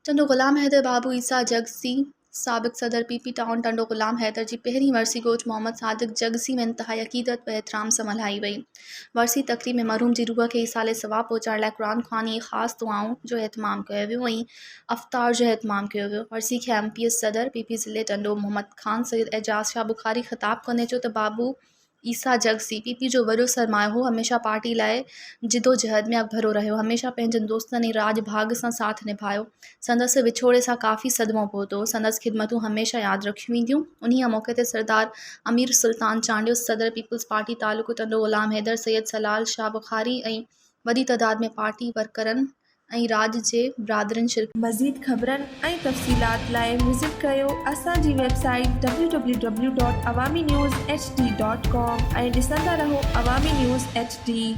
टंडो ग़ुलाम हैदर बाबू ईसा जगसी साबिक़ सदर PP town Tando ग़ुलाम हैदर जी पहिरीं वरसी गोच मोहम्मद सादिक जगसी में इंतहाई अक़ीदत व एहतराम सां मल्हाई वई। वरसी तक़रीब में मरहूम जी रूह खे ईसाले सवाब पहुचाइण लाइ क़ुरान ख़्वानी ख़ासि दुआऊं जो एहतमाम कयो वियो ऐं अफ़्तार जो एहतमाम कयो वियो। वरसी खे MPS सदर पीपी ज़िले टंडो मोहम्मद ख़ान सैयद एजाज़ शाह बुखारी ख़िताब कंदे चयो त बाबू ईसा जगसी पीपी जो वॾो सरमायो हो। हमेशा पार्टी लाइ जिदोजहद में अगभरो रहियो। हमेशा पंहिंजनि दोस्तनि ऐं राज भाग सां साथ निभायो। संदसि विछोड़े सां काफ़ी सदमो पहुतो। संदसि ख़िदमतूं हमेशा यादि रखियूं वेंदियूं। उन्हीअ मौक़े ते सरदार अमीर सुल्तान चांडियुसि सदर पीपल्स पार्टी तालुक़ो टंडो ग़ुलाम हैदर सैयद सलाल शाह बुखारी ऐं वॾी तइदाद में पार्टी वर्करनि ऐं राज जे बिरादरनि शिरकत। मज़ीद ख़बरनि ऐं तफ़सीलात लाइ विज़िट कयो असांजी वेबसाइट www.awamiNewsHD.com ऐं ॾिसंदा रहो अवामी न्यूज़ HD।